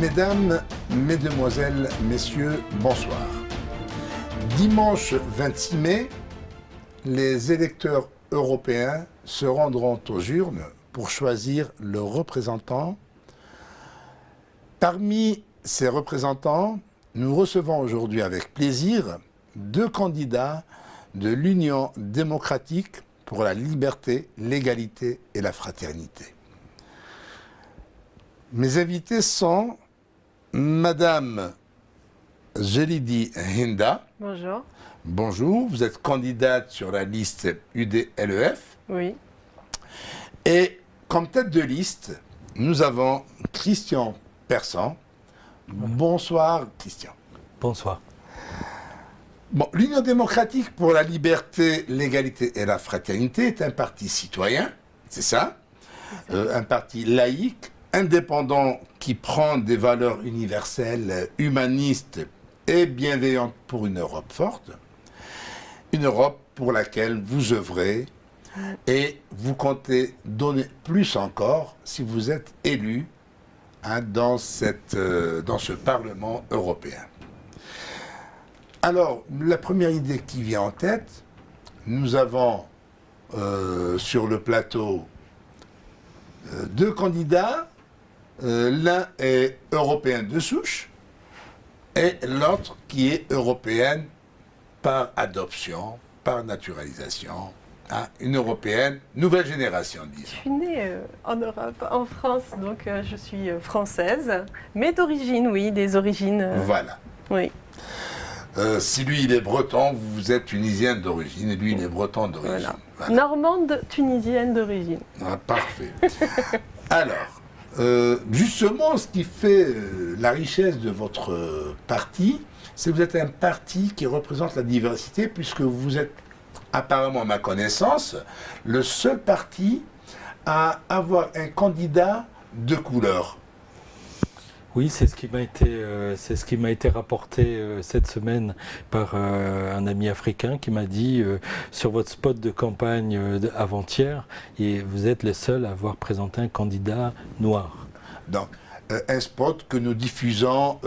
Mesdames, Mesdemoiselles, Messieurs, bonsoir. Dimanche 26 mai, les électeurs européens se rendront aux urnes pour choisir leurs représentants. Parmi ces représentants, nous recevons aujourd'hui avec plaisir deux candidats de l'Union démocratique pour la liberté, l'égalité et la fraternité. Mes invités sont Madame Jelidi Hinda. Bonjour. Bonjour, vous êtes candidate sur la liste UDLEF. Oui. Et comme tête de liste, nous avons Christian Persan. Bonsoir Christian. Bonsoir. Bon, l'Union démocratique pour la liberté, l'égalité et la fraternité est un parti citoyen, c'est ça, un parti laïque, indépendant qui prend des valeurs universelles, humanistes et bienveillantes pour une Europe forte, une Europe pour laquelle vous œuvrez et vous comptez donner plus encore si vous êtes élu dans ce Parlement européen. Alors, la première idée qui vient en tête, nous avons sur le plateau deux candidats. L'un est européen de souche et l'autre qui est européenne par adoption, par naturalisation. Une européenne nouvelle génération, disons. Je suis née en Europe, en France, donc je suis française, mais d'origine, oui, des origines. Voilà. Oui. Si lui il est breton, vous êtes tunisienne d'origine et lui il est breton d'origine. Voilà. Voilà. Normande tunisienne d'origine. Parfait. Alors, justement, ce qui fait la richesse de votre parti, c'est que vous êtes un parti qui représente la diversité, puisque vous êtes, apparemment à ma connaissance, le seul parti à avoir un candidat de couleur. Oui, c'est ce qui m'a été rapporté cette semaine par un ami africain qui m'a dit sur votre spot de campagne avant-hier, et vous êtes les seuls à avoir présenté un candidat noir. Donc, un spot que nous diffusons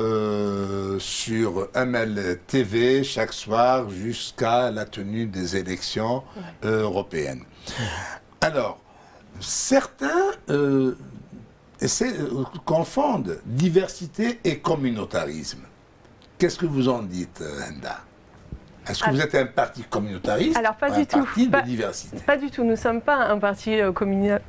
sur ML TV chaque soir jusqu'à la tenue des élections européennes. Alors, certains confondent diversité et communautarisme. Qu'est-ce que vous en dites, Hinda? Est-ce que vous êtes un parti communautariste? Alors, pas ou du un tout. parti de diversité? Pas du tout. Nous ne sommes pas un parti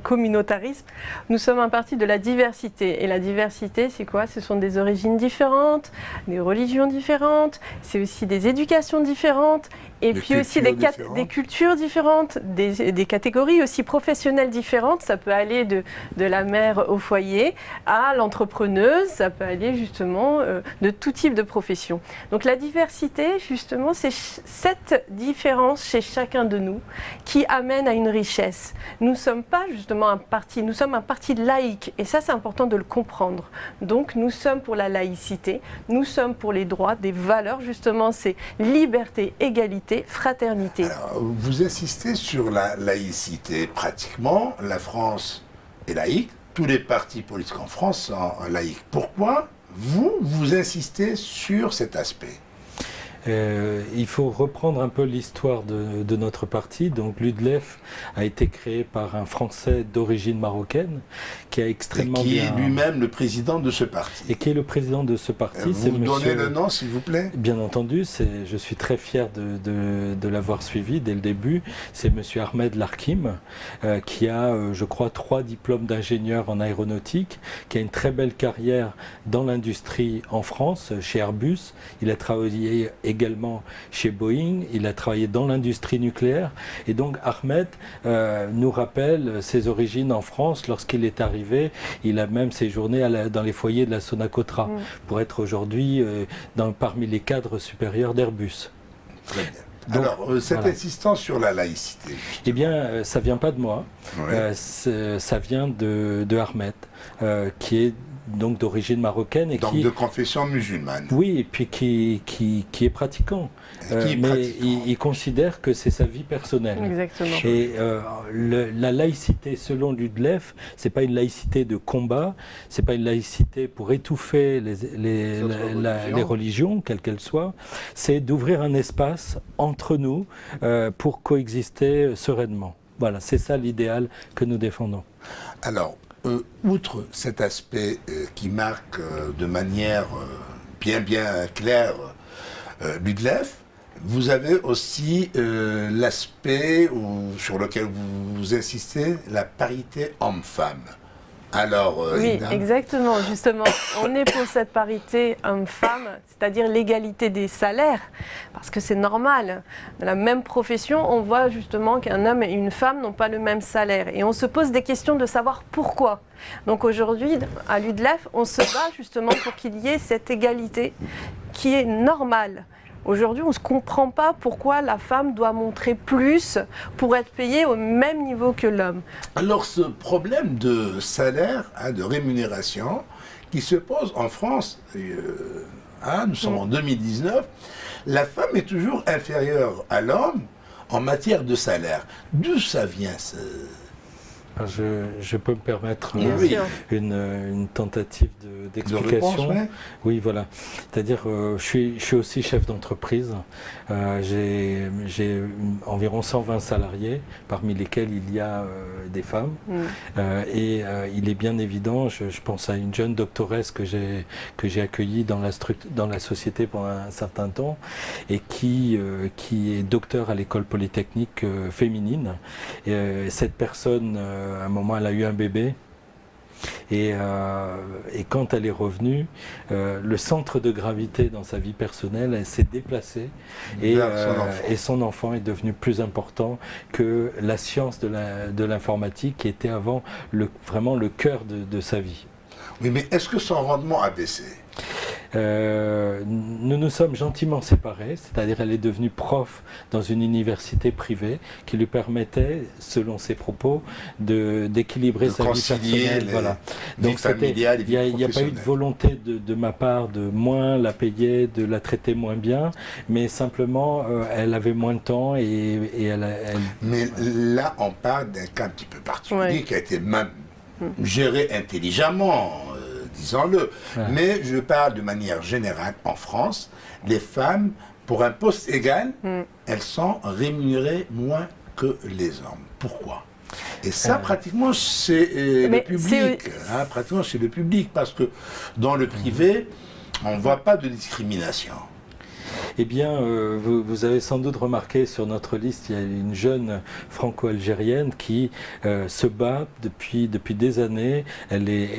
communautariste. Nous sommes un parti de la diversité. Et la diversité, c'est quoi? Ce sont des origines différentes, des religions différentes, c'est aussi des éducations différentes, et puis aussi des cultures différentes, des catégories aussi professionnelles différentes. Ça peut aller de la mère au foyer à l'entrepreneuse, ça peut aller justement de tout type de profession. Donc la diversité, justement, c'est cette différence chez chacun de nous qui amène à une richesse. Nous ne sommes pas justement un parti, nous sommes un parti laïque, et ça c'est important de le comprendre. Donc nous sommes pour la laïcité, nous sommes pour les droits, des valeurs, justement c'est liberté, égalité, fraternité. Alors, vous insistez sur la laïcité. Pratiquement, la France est laïque, tous les partis politiques en France sont laïques. Pourquoi vous insistez sur cet aspect? Il faut reprendre un peu l'histoire de notre parti. Donc l'UDLEF a été créé par un Français d'origine marocaine qui a extrêmement bien... Et qui est lui-même le président de ce parti. Et qui est le président de ce parti. Vous donnez le nom, s'il vous plaît? Bien entendu, je suis très fier de l'avoir suivi dès le début. C'est Monsieur Ahmed Larkim, qui a, je crois, 3 diplômes d'ingénieur en aéronautique, qui a une très belle carrière dans l'industrie en France, chez Airbus. Il a travaillé également chez Boeing, il a travaillé dans l'industrie nucléaire, et donc Ahmed nous rappelle ses origines en France. Lorsqu'il est arrivé, il a même séjourné dans les foyers de la Sonacotra pour être aujourd'hui parmi les cadres supérieurs d'Airbus. Très bien. Donc, alors, cette insistance sur la laïcité, justement. Eh bien, ça vient pas de moi, Ouais. ça vient de Ahmed, qui est donc d'origine marocaine et Donc qui de confession musulmane. oui, et puis qui est pratiquant. Mais il considère que c'est sa vie personnelle. Exactement. Et la laïcité, selon Ludleff, c'est pas une laïcité de combat, c'est pas une laïcité pour étouffer les religions, quelles qu'elles soient. C'est d'ouvrir un espace entre nous pour coexister sereinement. Voilà, c'est ça l'idéal que nous défendons. Alors, outre cet aspect qui marque de manière bien claire Ludleff, vous avez aussi l'aspect sur lequel vous insistez, la parité homme-femme. Alors, oui, Ina, exactement. Justement, on est pour cette parité homme-femme, c'est-à-dire l'égalité des salaires, parce que c'est normal. Dans la même profession, on voit justement qu'un homme et une femme n'ont pas le même salaire. Et on se pose des questions de savoir pourquoi. Donc aujourd'hui, à Ludleff, on se bat justement pour qu'il y ait cette égalité qui est normale. Aujourd'hui, on ne se comprend pas pourquoi la femme doit montrer plus pour être payée au même niveau que l'homme. alors ce problème de salaire, de rémunération, qui se pose en France, nous sommes en 2019, la femme est toujours inférieure à l'homme en matière de salaire. D'où ça vient Je peux me permettre Bien sûr. une tentative d'explication. ouais. Oui, voilà. C'est-à-dire, je suis aussi chef d'entreprise. J'ai environ 120 salariés, parmi lesquels il y a des femmes. Et il est bien évident, je pense à une jeune doctoresse que j'ai accueillie dans la société pendant un certain temps et qui est docteur à l'école polytechnique féminine. Et cette personne, à un moment, elle a eu un bébé. Et quand elle est revenue, le centre de gravité dans sa vie personnelle, elle s'est déplacée et son enfant est devenu plus important que la science de l'informatique qui était avant vraiment le cœur de sa vie. Oui, mais est-ce que son rendement a baissé ? Nous nous sommes gentiment séparés, c'est-à-dire elle est devenue prof dans une université privée qui lui permettait, selon ses propos, d'équilibrer sa vie personnelle. Voilà. Donc il n'y a pas eu de volonté de ma part de moins la payer, de la traiter moins bien, mais simplement elle avait moins de temps et Mais là, on parle d'un cas un petit peu particulier qui a été même géré intelligemment. Disons-le. Mais je parle de manière générale en France, les femmes, pour un poste égal, elles sont rémunérées moins que les hommes. Pourquoi ? Et ça, pratiquement, c'est le public. Pratiquement, c'est le public, parce que dans le privé, on ne voit pas de discrimination. Eh bien, vous avez sans doute remarqué sur notre liste, il y a une jeune franco-algérienne qui se bat depuis des années. Elle est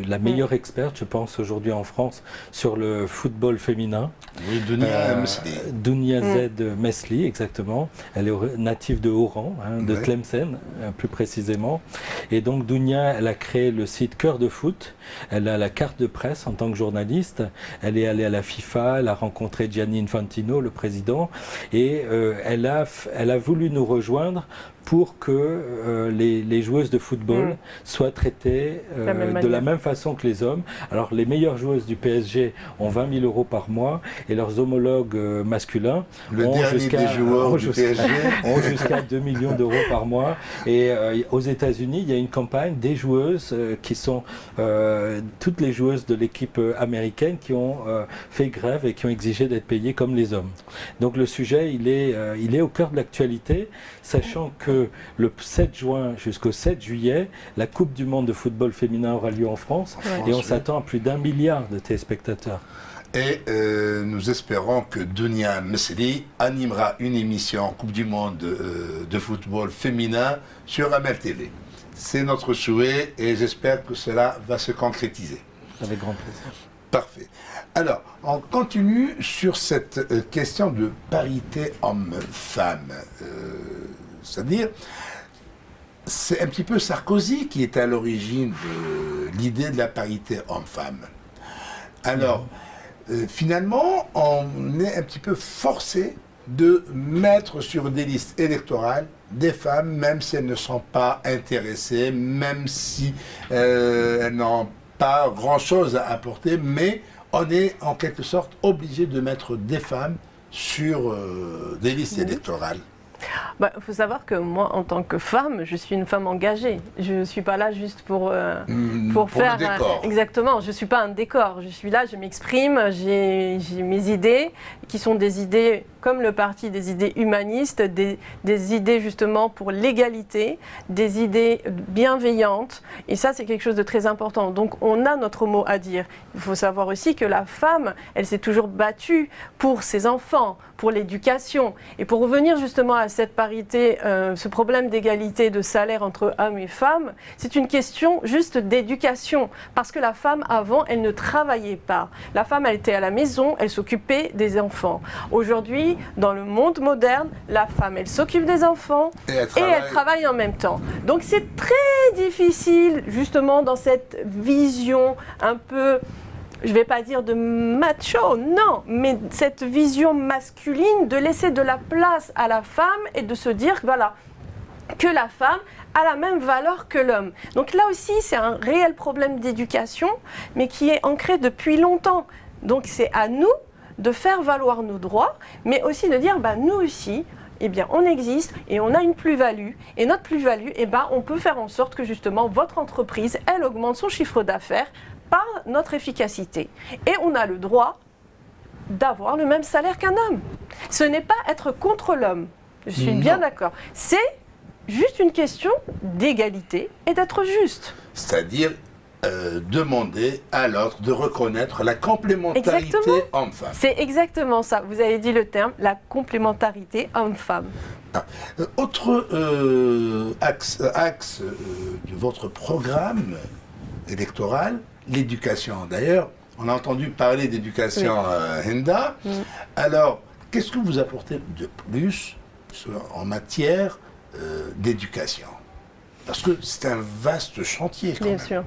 la meilleure experte, je pense, aujourd'hui en France sur le football féminin. Oui, Dounia Z Mesli, exactement. Elle est native de Oran, de Tlemcen, plus précisément. Et donc, Dounia, elle a créé le site Cœur de Foot. Elle a la carte de presse en tant que journaliste. Elle est allée à la FIFA, elle a rencontré Gianni Infantino, le président, et elle a voulu nous rejoindre pour que les joueuses de football soient traitées de la même façon que les hommes. Alors les meilleures joueuses du PSG ont 20 000 euros par mois et leurs homologues masculins ont jusqu'à 2 millions d'euros par mois. Et aux États-Unis, il y a une campagne des joueuses qui sont toutes les joueuses de l'équipe américaine qui ont fait grève et qui ont exigé d'être payées comme les hommes. Donc le sujet, il est au cœur de l'actualité, sachant que le 7 juin jusqu'au 7 juillet, la Coupe du monde de football féminin aura lieu en France et on s'attend à plus d'1 milliard de téléspectateurs. Et nous espérons que Dounia Mesli animera une émission Coupe du monde de football féminin sur Amel TV. C'est notre souhait et j'espère que cela va se concrétiser. Avec grand plaisir. Parfait. Alors, on continue sur cette question de parité homme-femme. C'est-à-dire, c'est un petit peu Sarkozy qui est à l'origine de l'idée de la parité homme-femme. Alors, finalement, on est un petit peu forcé de mettre sur des listes électorales des femmes, même si elles ne sont pas intéressées, même si elles n'ont pas grand-chose à apporter, mais on est en quelque sorte obligé de mettre des femmes sur des listes électorales. Il faut savoir que moi, en tant que femme, je suis une femme engagée. Je ne suis pas là juste pour faire... le décor. Exactement, je ne suis pas un décor. Je suis là, je m'exprime, j'ai mes idées, qui sont des idées, comme le parti, des idées humanistes, des idées justement pour l'égalité, des idées bienveillantes. Et ça, c'est quelque chose de très important. Donc, on a notre mot à dire. Il faut savoir aussi que la femme, elle s'est toujours battue pour ses enfants, pour l'éducation. Et pour revenir justement à cette parité, ce problème d'égalité de salaire entre hommes et femmes, c'est une question juste d'éducation. Parce que la femme, avant, elle ne travaillait pas. La femme, elle était à la maison, elle s'occupait des enfants. Aujourd'hui, dans le monde moderne, la femme, elle s'occupe des enfants et elle travaille en même temps. Donc c'est très difficile, justement, dans cette vision un peu... je ne vais pas dire de macho, non, mais cette vision masculine de laisser de la place à la femme et de se dire voilà, que la femme a la même valeur que l'homme. Donc là aussi, c'est un réel problème d'éducation, mais qui est ancré depuis longtemps. Donc c'est à nous de faire valoir nos droits, mais aussi de dire nous aussi, eh bien, on existe et on a une plus-value. Et notre plus-value, on peut faire en sorte que justement votre entreprise, elle augmente son chiffre d'affaires par notre efficacité. Et on a le droit d'avoir le même salaire qu'un homme. Ce n'est pas être contre l'homme, je suis bien d'accord. C'est juste une question d'égalité et d'être juste. C'est-à-dire demander à l'autre de reconnaître la complémentarité homme-femme. C'est exactement ça, vous avez dit le terme, la complémentarité homme-femme. Autre axe de votre programme électoral, l'éducation. D'ailleurs, on a entendu parler d'éducation Henda. Alors, qu'est-ce que vous apportez de plus en matière d'éducation? Parce que c'est un vaste chantier quand même. Bien sûr.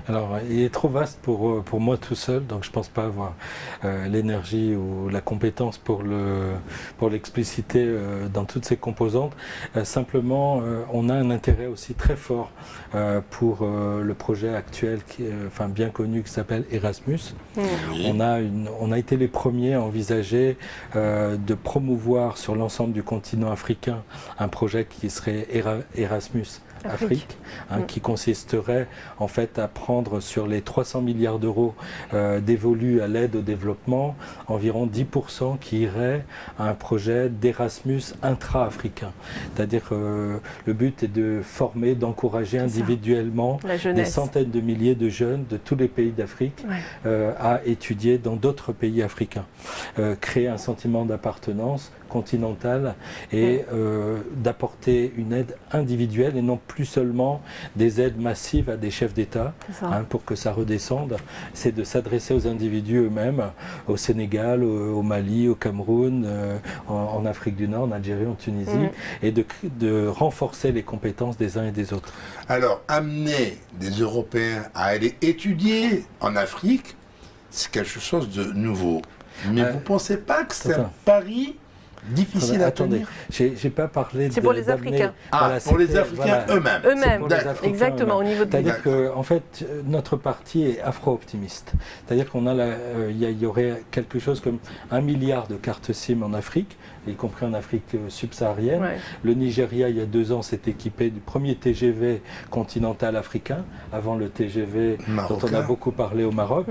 Alors, il est trop vaste pour moi tout seul, donc je ne pense pas avoir l'énergie ou la compétence pour l'expliciter dans toutes ses composantes. Simplement, on a un intérêt aussi très fort pour le projet actuel, bien connu, qui s'appelle Erasmus. Oui. On a été les premiers à envisager de promouvoir sur l'ensemble du continent africain un projet qui serait Erasmus Afrique, qui consisterait en fait à prendre sur les 300 milliards d'euros dévolus à l'aide au développement, environ 10% qui iraient à un projet d'Erasmus intra-africain. C'est-à-dire que le but est de former, d'encourager individuellement des centaines de milliers de jeunes de tous les pays d'Afrique à étudier dans d'autres pays africains. Créer un sentiment d'appartenance continentale et d'apporter une aide individuelle et non plus seulement des aides massives à des chefs d'État pour que ça redescende. C'est de s'adresser aux individus eux-mêmes, au Sénégal, au Mali, au Cameroun, en Afrique du Nord, en Algérie, en Tunisie, et de renforcer les compétences des uns et des autres. Alors, amener des Européens à aller étudier en Afrique, c'est quelque chose de nouveau. Mais vous ne pensez pas que c'est un pari difficile à tenir? J'ai pas parlé. C'est pour les Africains. Pour les Africains eux-mêmes. Eux-mêmes, exactement, au niveau de. C'est-à-dire que, en fait, notre parti est afro-optimiste. C'est-à-dire qu'on a il y aurait quelque chose comme 1 milliard de cartes SIM en Afrique, y compris en Afrique subsaharienne. Le Nigeria, il y a 2 ans, s'est équipé du premier TGV continental africain, avant le TGV dont on a beaucoup parlé au Maroc.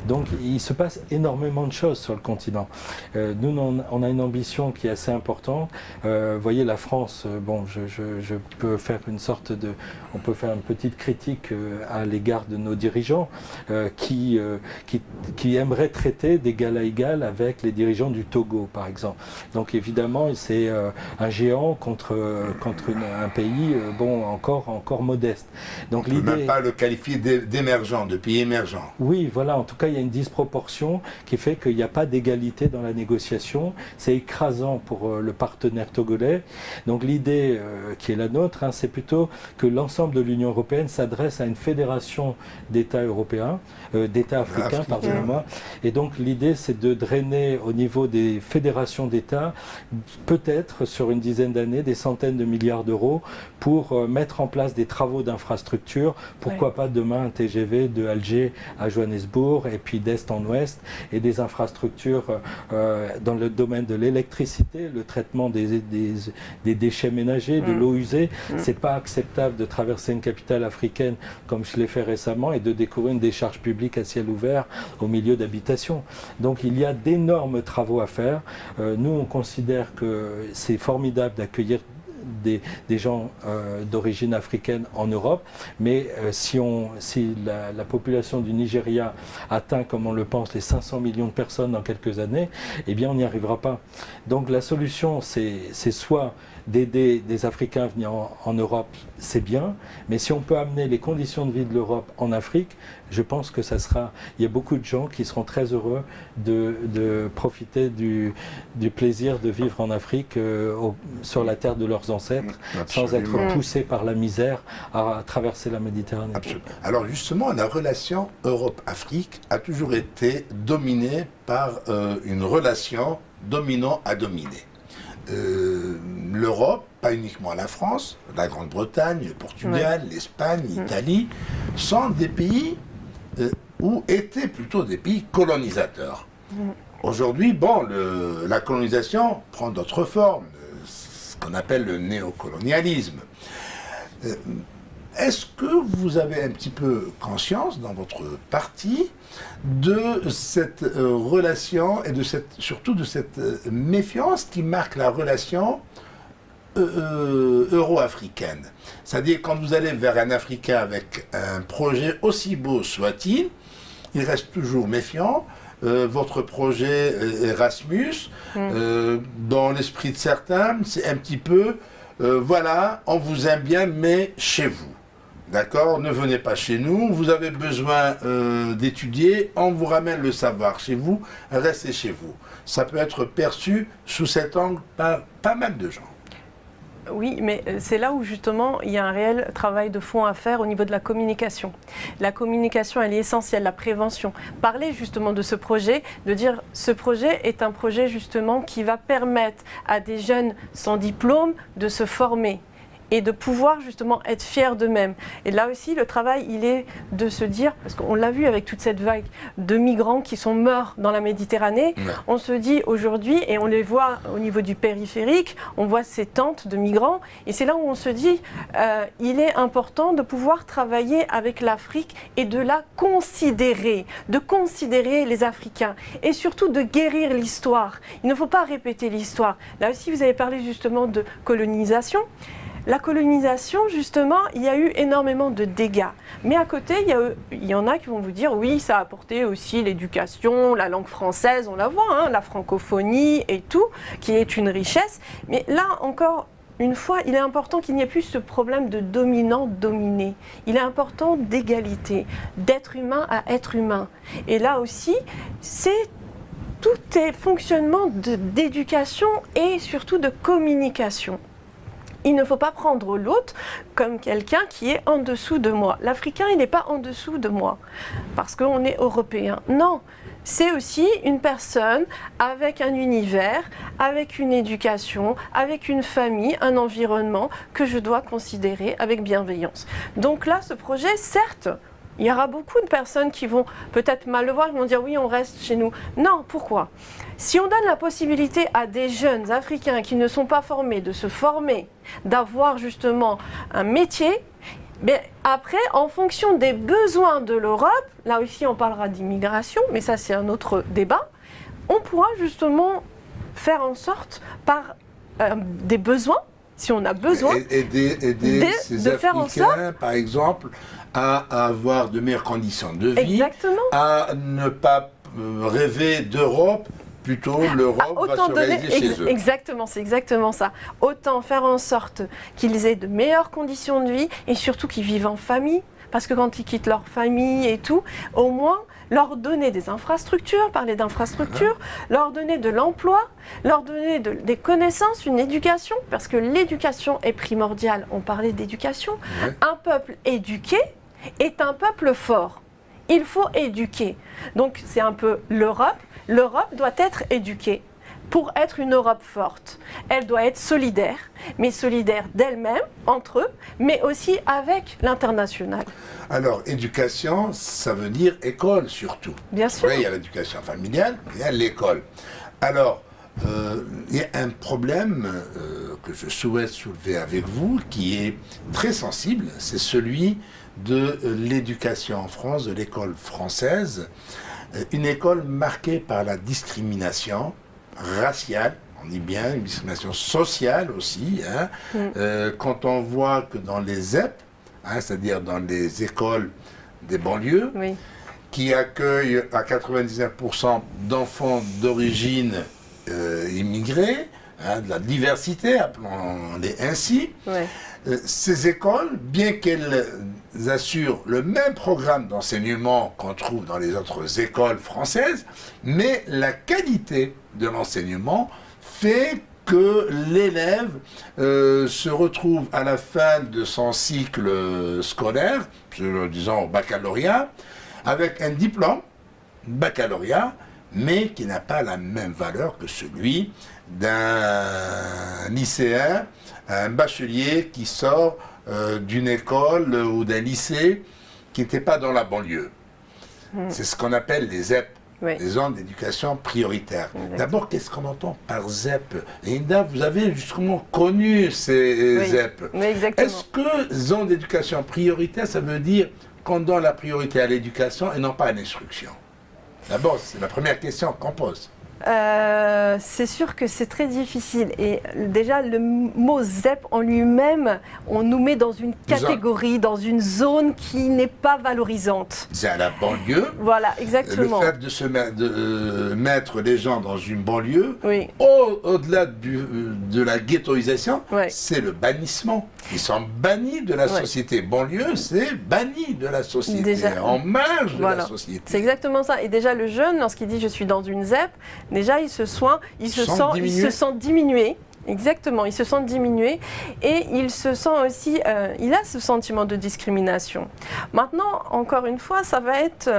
Donc, il se passe énormément de choses sur le continent. Nous, on a une ambition qui est assez importante. Vous voyez, la France, je peux faire on peut faire une petite critique à l'égard de nos dirigeants qui aimeraient traiter d'égal à égal avec les dirigeants du Togo, par exemple. Donc évidemment, c'est un géant contre un pays encore modeste. Donc, on ne peut même pas le qualifier d'émergent, de pays émergent. Oui, voilà. En tout cas, il y a une disproportion qui fait qu'il n'y a pas d'égalité dans la négociation. C'est écrasant ans pour le partenaire togolais. Donc l'idée qui est la nôtre, hein, c'est plutôt que l'ensemble de l'Union européenne s'adresse à une fédération d'États européens, d'États africains, pardonnez-moi. Et donc l'idée, c'est de drainer au niveau des fédérations d'États, peut-être sur une dizaine d'années, des centaines de milliards d'euros pour mettre en place des travaux d'infrastructure. Pourquoi pas demain un TGV de Alger à Johannesburg et puis d'est en ouest, et des infrastructures dans le domaine de l'électricité, le traitement des déchets ménagers, de l'eau usée. C'est pas acceptable de traverser une capitale africaine comme je l'ai fait récemment et de découvrir une décharge publique à ciel ouvert au milieu d'habitations. Donc il y a d'énormes travaux à faire. Nous, on considère que c'est formidable d'accueillir des gens d'origine africaine en Europe, mais si la population du Nigeria atteint, comme on le pense, les 500 millions de personnes dans quelques années, eh bien on n'y arrivera pas. Donc la solution, c'est soit d'aider des Africains à venir en Europe, c'est bien, mais si on peut amener les conditions de vie de l'Europe en Afrique, je pense que ça sera... Il y a beaucoup de gens qui seront très heureux de profiter du plaisir de vivre en Afrique, sur la terre de leurs ancêtres, sans être poussés par la misère à traverser la Méditerranée. Absolument. Alors justement, la relation Europe-Afrique a toujours été dominée par une relation dominant à dominer. L'Europe, pas uniquement la France, la Grande-Bretagne, le Portugal, l'Espagne, l'Italie, sont des pays où étaient plutôt des pays colonisateurs. Aujourd'hui, bon, la colonisation prend d'autres formes, ce qu'on appelle le néocolonialisme. Est-ce que vous avez un petit peu conscience dans votre parti de cette relation et surtout de cette méfiance qui marque la relation euro-africaine? C'est-à-dire quand vous allez vers un Africain avec un projet aussi beau soit-il, il reste toujours méfiant. Votre projet Erasmus, dans l'esprit de certains, c'est un petit peu, voilà, on vous aime bien, mais chez vous. D'accord, ne venez pas chez nous, vous avez besoin d'étudier, on vous ramène le savoir chez vous, restez chez vous. Ça peut être perçu sous cet angle par pas mal de gens. Oui, mais c'est là où justement il y a un réel travail de fond à faire au niveau de la communication. La communication, elle est essentielle, la prévention. Parler justement de ce projet, de dire ce projet est un projet justement qui va permettre à des jeunes sans diplôme de se former et de pouvoir justement être fiers d'eux-mêmes. Et là aussi, le travail, il est de se dire, parce qu'on l'a vu avec toute cette vague de migrants qui sont morts dans la Méditerranée, on se dit aujourd'hui, et on les voit au niveau du périphérique, on voit ces tentes de migrants, et c'est là où on se dit, il est important de pouvoir travailler avec l'Afrique et de la considérer, de considérer les Africains, et surtout de guérir l'histoire. Il ne faut pas répéter l'histoire. Là aussi, vous avez parlé justement de colonisation. La colonisation, justement, il y a eu énormément de dégâts. Mais à côté, il y en a qui vont vous dire, oui, ça a apporté aussi l'éducation, la langue française, on la voit, hein, la francophonie et tout, qui est une richesse. Mais là, encore une fois, il est important qu'il n'y ait plus ce problème de dominant-dominé. Il est important d'égalité, d'être humain à être humain. Et là aussi, c'est tout est fonctionnement d'éducation et surtout de communication. Il ne faut pas prendre l'autre comme quelqu'un qui est en dessous de moi. L'Africain, il n'est pas en dessous de moi parce qu'on est européen. Non, c'est aussi une personne avec un univers, avec une éducation, avec une famille, un environnement que je dois considérer avec bienveillance. Donc là, ce projet, certes, il y aura beaucoup de personnes qui vont peut-être mal le voir, qui vont dire oui, on reste chez nous. Non, pourquoi? Si on donne la possibilité à des jeunes Africains qui ne sont pas formés de se former, d'avoir justement un métier, mais après, en fonction des besoins de l'Europe, là aussi on parlera d'immigration, mais ça c'est un autre débat, on pourra justement faire en sorte par des besoins, si on a besoin, aider ces Africains, faire en sorte, par exemple, à avoir de meilleures conditions de vie, à ne pas rêver d'Europe, plutôt l'Europe va se réaliser chez eux. Exactement, c'est exactement ça. Autant faire en sorte qu'ils aient de meilleures conditions de vie et surtout qu'ils vivent en famille, parce que quand ils quittent leur famille et tout, au moins leur donner des infrastructures, parler d'infrastructures, leur donner de l'emploi, leur donner des connaissances, une éducation, parce que l'éducation est primordiale. On parlait d'éducation. Un peuple éduqué est un peuple fort. Il faut éduquer. Donc c'est un peu l'Europe. L'Europe doit être éduquée pour être une Europe forte. Elle doit être solidaire, mais solidaire d'elle-même, entre eux, mais aussi avec l'international. Alors, éducation, ça veut dire école surtout. Bien sûr. Oui, il y a l'éducation familiale, il y a l'école. Alors, il y a un problème que je souhaite soulever avec vous, qui est très sensible, c'est celui de l'éducation en France, de l'école française. Une école marquée par la discrimination raciale, on dit bien, une discrimination sociale aussi. Hein. Quand on voit que dans les ZEP, hein, c'est-à-dire dans les écoles des banlieues, qui accueillent à 99% d'enfants d'origine immigrée, hein, de la diversité, appelons-les ainsi, ces écoles, bien qu'elles assurent le même programme d'enseignement qu'on trouve dans les autres écoles françaises, mais la qualité de l'enseignement fait que l'élève se retrouve à la fin de son cycle scolaire, disons au baccalauréat, avec un diplôme, baccalauréat, mais qui n'a pas la même valeur que celui d'un lycéen, un bachelier qui sort d'une école ou d'un lycée qui n'était pas dans la banlieue. C'est ce qu'on appelle les ZEP, les zones d'éducation prioritaire. D'abord, qu'est-ce qu'on entend par ZEP? Linda, vous avez justement connu ces ZEP. Est-ce que zone d'éducation prioritaire, ça veut dire qu'on donne la priorité à l'éducation et non pas à l'instruction? D'abord, c'est la première question qu'on pose. C'est sûr que c'est très difficile. Et déjà, le mot ZEP en lui-même, on nous met dans une catégorie, dans une zone qui n'est pas valorisante. C'est à la banlieue. Voilà, exactement. Le fait de mettre les gens dans une banlieue, au-delà de la ghettoisation, c'est le bannissement. Ils sont bannis de la société. Banlieue, c'est banni de la société, déjà, en marge de la société. C'est exactement ça. Et déjà, le jeune, lorsqu'il dit « je suis dans une ZEP », déjà, il se sent diminué. Exactement, il se sent diminué et il se sent aussi, il a ce sentiment de discrimination. Maintenant, encore une fois, ça va être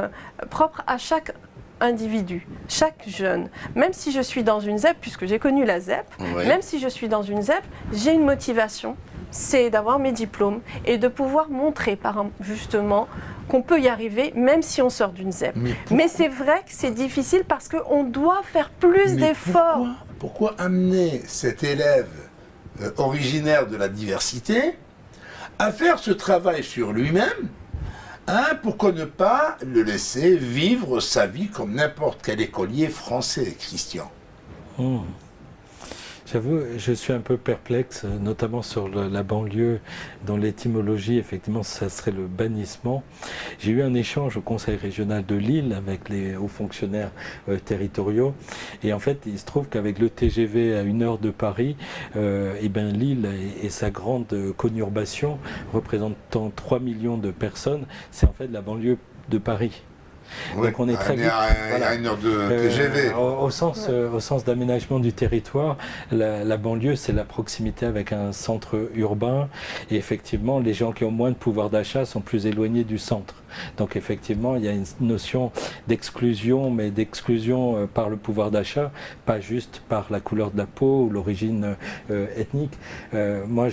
propre à chaque individu, chaque jeune. Même si je suis dans une ZEP, puisque j'ai connu la ZEP, même si je suis dans une ZEP, j'ai une motivation, c'est d'avoir mes diplômes et de pouvoir montrer justement qu'on peut y arriver même si on sort d'une ZEP. Mais c'est vrai que c'est difficile parce qu'on doit faire plus d'efforts. Pourquoi amener cet élève originaire de la diversité à faire ce travail sur lui-même, hein, pourquoi ne pas le laisser vivre sa vie comme n'importe quel écolier français, Christian? J'avoue, je suis un peu perplexe, notamment sur la banlieue, dont l'étymologie, effectivement, ça serait le bannissement. J'ai eu un échange au Conseil régional de Lille avec les hauts fonctionnaires territoriaux. Et en fait, il se trouve qu'avec le TGV à 1 heure de Paris, Lille et sa grande conurbation, représentant 3 millions de personnes, c'est en fait la banlieue de Paris. Donc on est très vite, à 1 heure de TGV. Au sens d'aménagement du territoire, la banlieue, c'est la proximité avec un centre urbain. Et effectivement, les gens qui ont moins de pouvoir d'achat sont plus éloignés du centre. Donc effectivement, il y a une notion d'exclusion, mais d'exclusion par le pouvoir d'achat, pas juste par la couleur de la peau ou l'origine ethnique. Moi,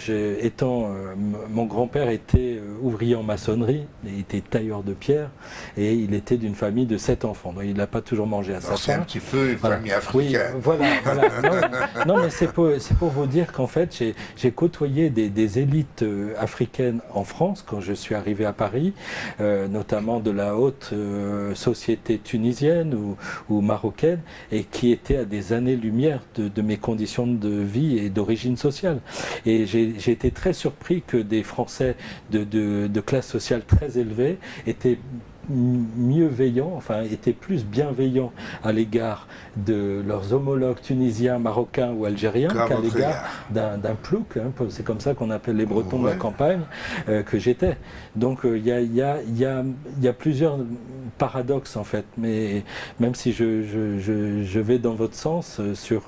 mon grand-père était ouvrier en maçonnerie, il était tailleur de pierre et il était d'une famille de 7 enfants. Donc il n'a pas toujours mangé à sa faim. C'est un petit peu une famille africaine. Oui, voilà. Non, mais c'est pour vous dire qu'en fait, j'ai côtoyé des élites africaines en France quand je suis arrivé à Paris, notamment de la haute société tunisienne ou marocaine, et qui étaient à des années-lumière de mes conditions de vie et d'origine sociale. Et j'ai été très surpris que des Français de classe sociale très élevée étaient mieux veillants, enfin étaient plus bienveillants à l'égard de leurs homologues tunisiens, marocains ou algériens qu'à l'égard d'un plouc, hein, c'est comme ça qu'on appelle les Bretons de la campagne, que j'étais. Donc il y a plusieurs paradoxes en fait, mais même si je vais dans votre sens sur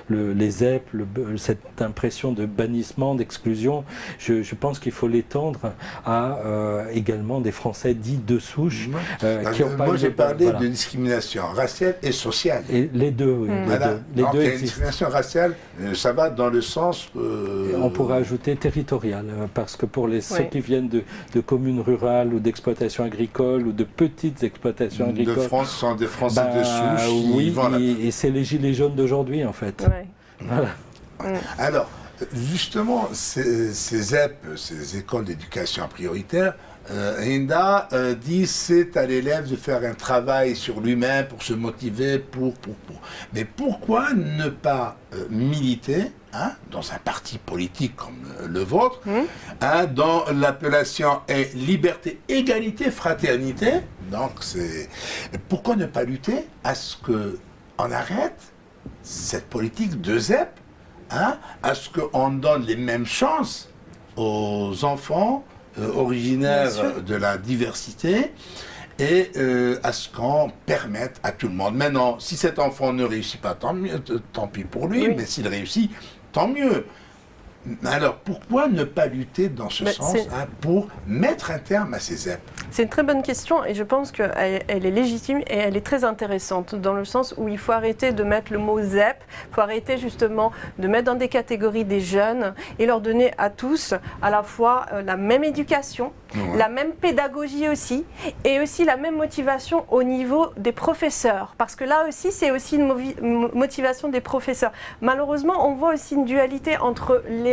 les ZEP, cette impression de bannissement, d'exclusion, je pense qu'il faut l'étendre à également des Français dits de souche. Qui ont moi j'ai parlé de discrimination raciale et sociale. Et les deux, oui. Les deux existent. Discrimination raciale, ça va dans le sens... On pourrait ajouter territoriale, parce que pour ceux qui viennent de communes rurales ou d'exploitations agricoles ou de petites exploitations agricoles... De France, sont des Français de souche. Oui, et c'est les gilets jaunes d'aujourd'hui en fait. Ouais. Voilà. Alors, justement, ces ZEP, ces écoles d'éducation prioritaire, Hinda dit c'est à l'élève de faire un travail sur lui-même pour se motiver, pour. Mais pourquoi ne pas militer dans un parti politique comme le vôtre, dont l'appellation est liberté, égalité, fraternité? Donc pourquoi ne pas lutter à ce qu'on arrête cette politique de ZEP, à ce qu'on donne les mêmes chances aux enfants originaires de la diversité et à ce qu'on permette à tout le monde. Maintenant, si cet enfant ne réussit pas, tant mieux, tant pis pour lui, mais s'il réussit, tant mieux. Alors, pourquoi ne pas lutter dans ce sens pour mettre un terme à ces ZEP? C'est une très bonne question et je pense qu'elle est légitime et elle est très intéressante dans le sens où il faut arrêter de mettre le mot ZEP, il faut arrêter justement de mettre dans des catégories des jeunes et leur donner à tous à la fois la même éducation, la même pédagogie aussi et aussi la même motivation au niveau des professeurs. Parce que là aussi, c'est aussi une motivation des professeurs. Malheureusement, on voit aussi une dualité entre l'élève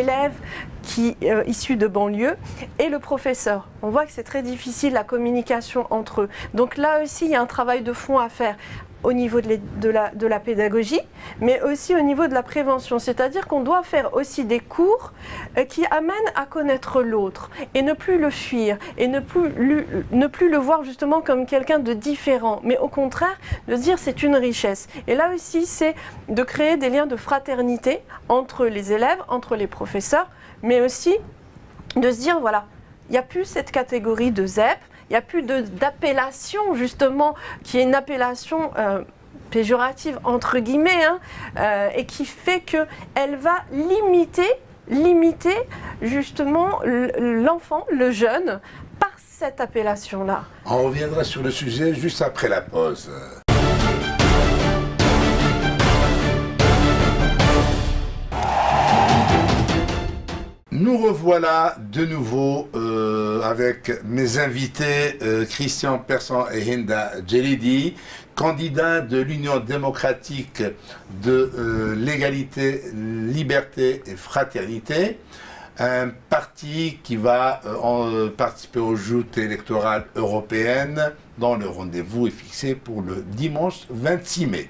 issu de banlieue et le professeur. On voit que c'est très difficile la communication entre eux. Donc là aussi, il y a un travail de fond à faire au niveau de la pédagogie, mais aussi au niveau de la prévention. C'est-à-dire qu'on doit faire aussi des cours qui amènent à connaître l'autre et ne plus le fuir et ne plus le voir justement comme quelqu'un de différent, mais au contraire de se dire c'est une richesse. Et là aussi, c'est de créer des liens de fraternité entre les élèves, entre les professeurs, mais aussi de se dire voilà, il n'y a plus cette catégorie de ZEP, il n'y a plus d'appellation justement qui est une appellation péjorative entre guillemets et qui fait qu'elle va limiter justement l'enfant, le jeune par cette appellation-là. On reviendra sur le sujet juste après la pause. Nous revoilà de nouveau avec mes invités Christian Persson et Hinda Djelidi, candidats de l'Union démocratique de l'égalité, liberté et fraternité, un parti qui va participer aux joutes électorales européennes dont le rendez-vous est fixé pour le dimanche 26 mai.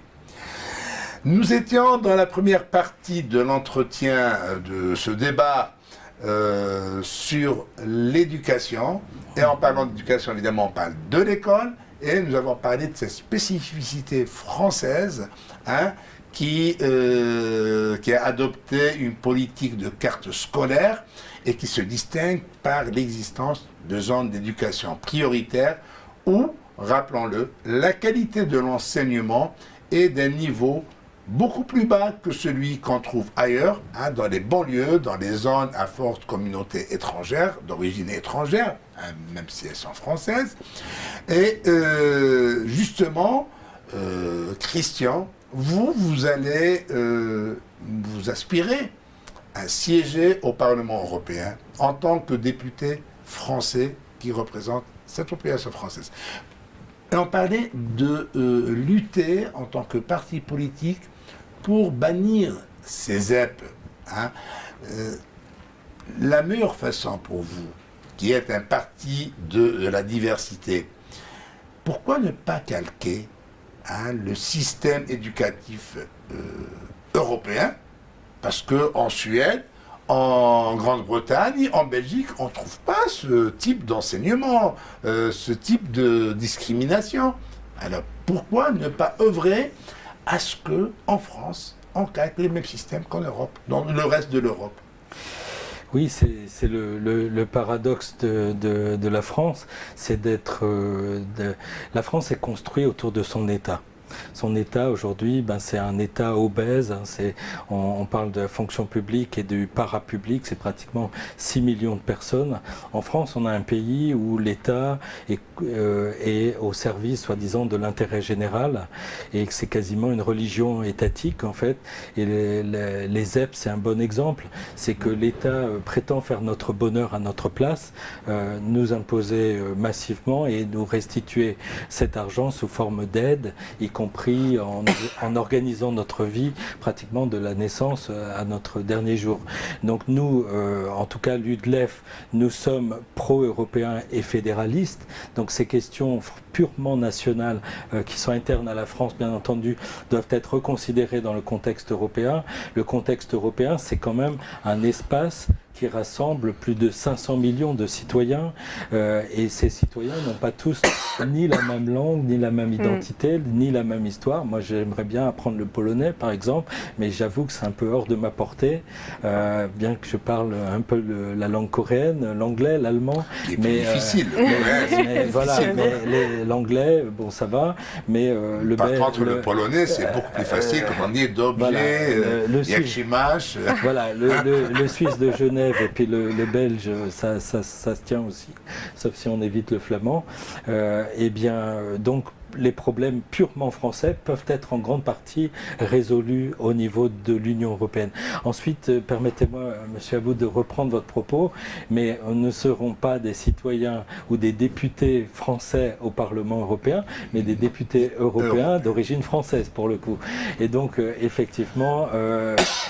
Nous étions dans la première partie de l'entretien de ce débat sur l'éducation, et en parlant d'éducation, évidemment, on parle de l'école, et nous avons parlé de cette spécificité française qui a adopté une politique de carte scolaire et qui se distingue par l'existence de zones d'éducation prioritaires où, rappelons-le, la qualité de l'enseignement est d'un niveau beaucoup plus bas que celui qu'on trouve ailleurs, dans les banlieues, dans les zones à forte communauté étrangère, d'origine étrangère, même si elles sont françaises. Et justement, Christian, vous allez vous aspirer à siéger au Parlement européen en tant que député français qui représente cette population française. Et on parlait de lutter en tant que parti politique pour bannir ces ZEP. La meilleure façon pour vous, qui êtes un parti de la diversité, pourquoi ne pas calquer le système éducatif européen? Parce qu'en Suède, En Grande-Bretagne, en Belgique, on ne trouve pas ce type d'enseignement, ce type de discrimination. Alors pourquoi ne pas œuvrer à ce que, en France, on gagne les mêmes systèmes qu'en Europe, dans le reste de l'Europe? Oui, c'est le paradoxe de la France, c'est d'être... la France est construite autour de son État. Son État aujourd'hui, c'est un État obèse. On parle de la fonction publique et du parapublic, c'est pratiquement 6 millions de personnes. En France, on a un pays où l'État est au service, soi-disant, de l'intérêt général, et que c'est quasiment une religion étatique en fait. Et les ZEP, c'est un bon exemple. C'est que l'État prétend faire notre bonheur à notre place, nous imposer massivement et nous restituer cet argent sous forme d'aide, y compris en organisant notre vie pratiquement de la naissance à notre dernier jour. Donc nous, en tout cas l'UDLEF, nous sommes pro-européens et fédéralistes. Donc ces questions purement nationales qui sont internes à la France, bien entendu, doivent être reconsidérées dans le contexte européen. Le contexte européen, c'est quand même un espace qui rassemble plus de 500 millions de citoyens et ces citoyens n'ont pas tous ni la même langue, ni la même identité, ni la même histoire. Moi j'aimerais bien apprendre le polonais par exemple, mais j'avoue que c'est un peu hors de ma portée, bien que je parle un peu la langue coréenne, l'anglais, l'allemand. C'est difficile. L'anglais, bon ça va, mais par contre le polonais c'est beaucoup plus facile, comme on dit, d'objet, yakshimash. Voilà, le Suisse de Genève et puis le belge, ça se tient aussi, sauf si on évite le flamand. Donc les problèmes purement français peuvent être en grande partie résolus au niveau de l'Union européenne. Ensuite, permettez-moi, Monsieur Aboud, de reprendre votre propos, mais nous ne serons pas des citoyens ou des députés français au Parlement européen, mais des députés européens d'origine française pour le coup. Et donc, effectivement,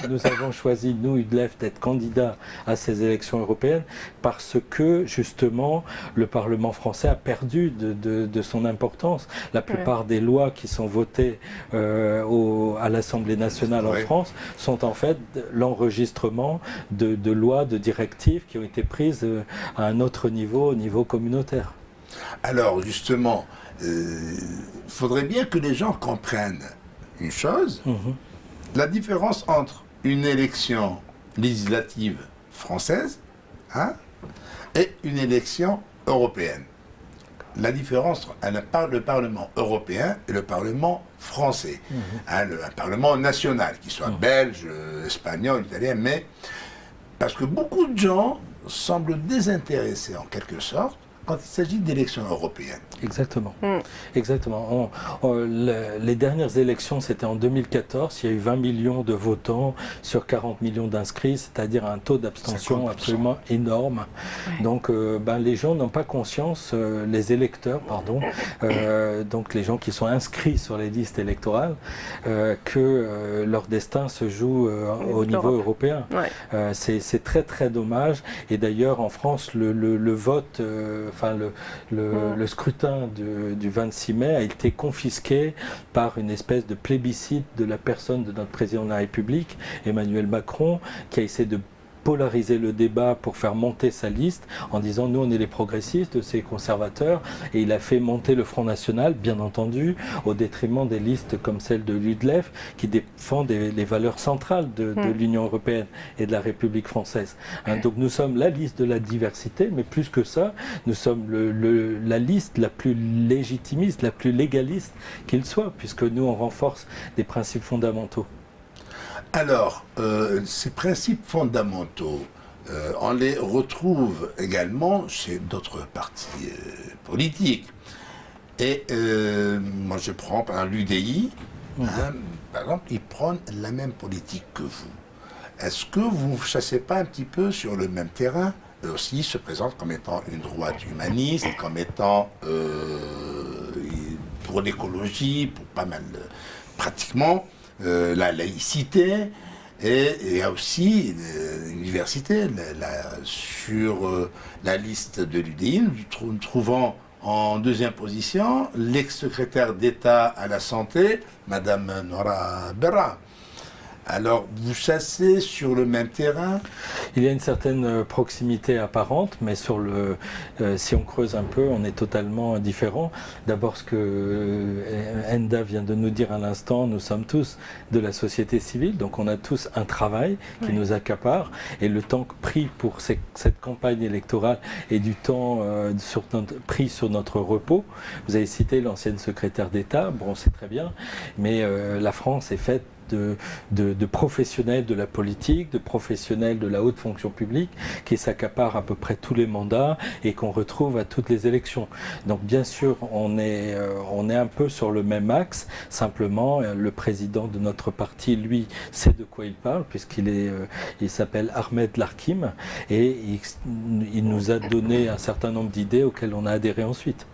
nous avons choisi, nous, UDLEF, d'être candidats à ces élections européennes parce que, justement, le Parlement français a perdu de son importance. La plupart des lois qui sont votées à l'Assemblée nationale en France sont en fait l'enregistrement de lois, de directives qui ont été prises à un autre niveau, au niveau communautaire. Alors justement, il faudrait bien que les gens comprennent une chose, la différence entre une élection législative française et une élection européenne. La différence entre le Parlement européen et le Parlement français. Un Parlement national, qu'il soit belge, espagnol, italien, mais parce que beaucoup de gens semblent désintéressés en quelque sorte quand il s'agit d'élections européennes. Exactement. Exactement. Les dernières élections, c'était en 2014. Il y a eu 20 millions de votants sur 40 millions d'inscrits, c'est-à-dire un taux d'abstention absolument énorme. Donc, les gens n'ont pas conscience, les électeurs, pardon, donc les gens qui sont inscrits sur les listes électorales, que leur destin se joue au niveau européen. C'est très très dommage. Et d'ailleurs, en France, le vote, le scrutin du 26 mai a été confisqué par une espèce de plébiscite de la personne de notre président de la République, Emmanuel Macron, qui a essayé de polariser le débat pour faire monter sa liste en disant nous on est les progressistes, c'est les conservateurs, et il a fait monter le Front National, bien entendu, au détriment des listes comme celle de l'UDLEF qui défendent les valeurs centrales de l'Union européenne et de la République française. Donc nous sommes la liste de la diversité, mais plus que ça, nous sommes la liste la plus légitimiste, la plus légaliste qu'il soit, puisque nous on renforce des principes fondamentaux. Alors, ces principes fondamentaux, on les retrouve également chez d'autres partis politiques. Et moi, je prends par l'UDI, par exemple, ils prennent la même politique que vous. Est-ce que vous ne chassez pas un petit peu sur le même terrain? Eux aussi se présentent comme étant une droite humaniste, comme étant pour l'écologie, pour pas mal pratiquement. La laïcité, et il y a aussi l'université. Sur la liste de l'UDI, nous trouvons en deuxième position l'ex-secrétaire d'État à la santé, Madame Nora Berra. Alors, vous chassez sur le même terrain? Il y a une certaine proximité apparente, mais si on creuse un peu, on est totalement différents. D'abord, ce que Enda vient de nous dire à l'instant, nous sommes tous de la société civile, donc on a tous un travail qui nous accapare, et le temps pris pour cette campagne électorale et du temps pris sur notre repos. Vous avez cité l'ancienne secrétaire d'État, bon c'est très bien, mais la France est faite de professionnels de la politique, de professionnels de la haute fonction publique qui s'accaparent à peu près tous les mandats et qu'on retrouve à toutes les élections. Donc bien sûr, on est un peu sur le même axe, simplement le président de notre parti, lui, sait de quoi il parle puisqu'il s'appelle Ahmed Larkim et il nous a donné un certain nombre d'idées auxquelles on a adhéré ensuite.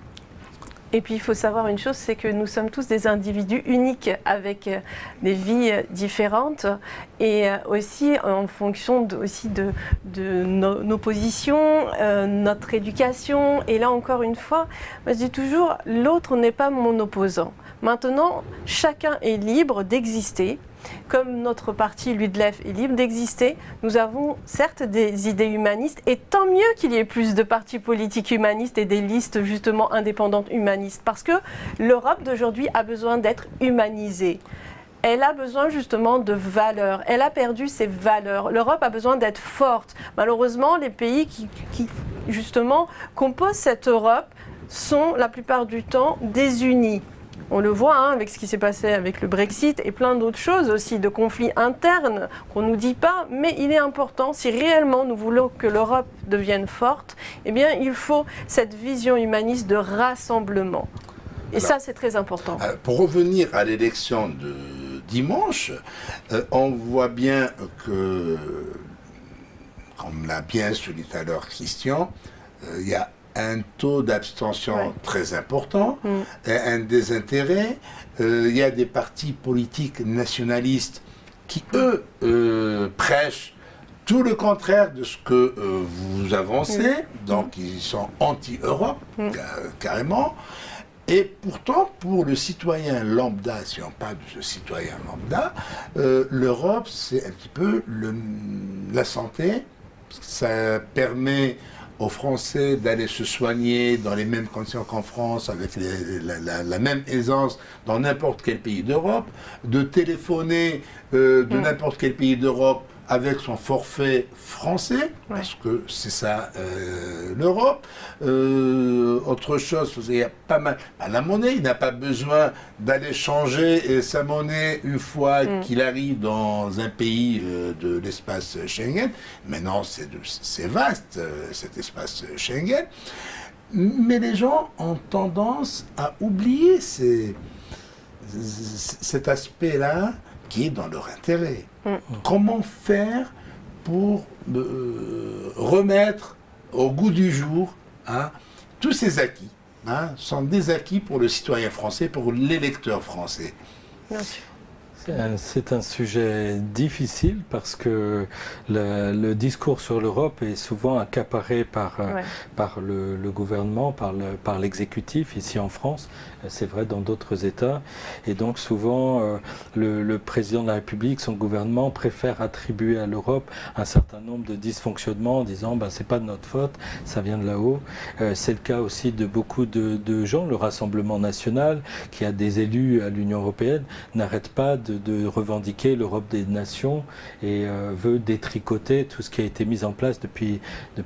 Et puis il faut savoir une chose, c'est que nous sommes tous des individus uniques avec des vies différentes et aussi en fonction de nos positions, notre éducation. Et là encore une fois, moi je dis toujours, l'autre n'est pas mon opposant. Maintenant, chacun est libre d'exister. Comme notre parti, l'UDLEF, est libre d'exister, nous avons certes des idées humanistes et tant mieux qu'il y ait plus de partis politiques humanistes et des listes justement indépendantes humanistes parce que l'Europe d'aujourd'hui a besoin d'être humanisée. Elle a besoin justement de valeurs. Elle a perdu ses valeurs. L'Europe a besoin d'être forte. Malheureusement, les pays qui justement composent cette Europe sont la plupart du temps désunis. On le voit avec ce qui s'est passé avec le Brexit et plein d'autres choses aussi, de conflits internes qu'on ne nous dit pas, mais il est important, si réellement nous voulons que l'Europe devienne forte, eh bien il faut cette vision humaniste de rassemblement. Et alors, ça c'est très important. Pour revenir à l'élection de dimanche, on voit bien que, comme l'a bien souligné tout à l'heure Christian, il y a un taux d'abstention très important, un désintérêt. Il y a des partis politiques nationalistes qui, eux, prêchent tout le contraire de ce que vous avancez, donc ils sont anti-Europe, carrément. Et pourtant, pour le citoyen lambda, si on parle de ce citoyen lambda, l'Europe, c'est un petit peu la santé, parce que ça permet aux Français d'aller se soigner dans les mêmes conditions qu'en France, avec la même aisance dans n'importe quel pays d'Europe, de téléphoner de n'importe quel pays d'Europe avec son forfait français, parce que c'est ça l'Europe. Autre chose, il y a pas mal. La monnaie, il n'a pas besoin d'aller changer sa monnaie une fois qu'il arrive dans un pays de l'espace Schengen. Maintenant, c'est vaste, cet espace Schengen. Mais les gens ont tendance à oublier cet aspect-là qui est dans leur intérêt. Comment faire pour remettre au goût du jour tous ces acquis sont des acquis pour le citoyen français, pour l'électeur français. Bien sûr. C'est un sujet difficile parce que le discours sur l'Europe est souvent accaparé par le gouvernement, par l'exécutif, ici en France, c'est vrai dans d'autres États. Et donc souvent, le président de la République, son gouvernement préfère attribuer à l'Europe un certain nombre de dysfonctionnements en disant c'est pas de notre faute, ça vient de là-haut. C'est le cas aussi de beaucoup de gens. Le Rassemblement national, qui a des élus à l'Union européenne, n'arrête pas de revendiquer l'Europe des nations et veut détricoter tout ce qui a été mis en place depuis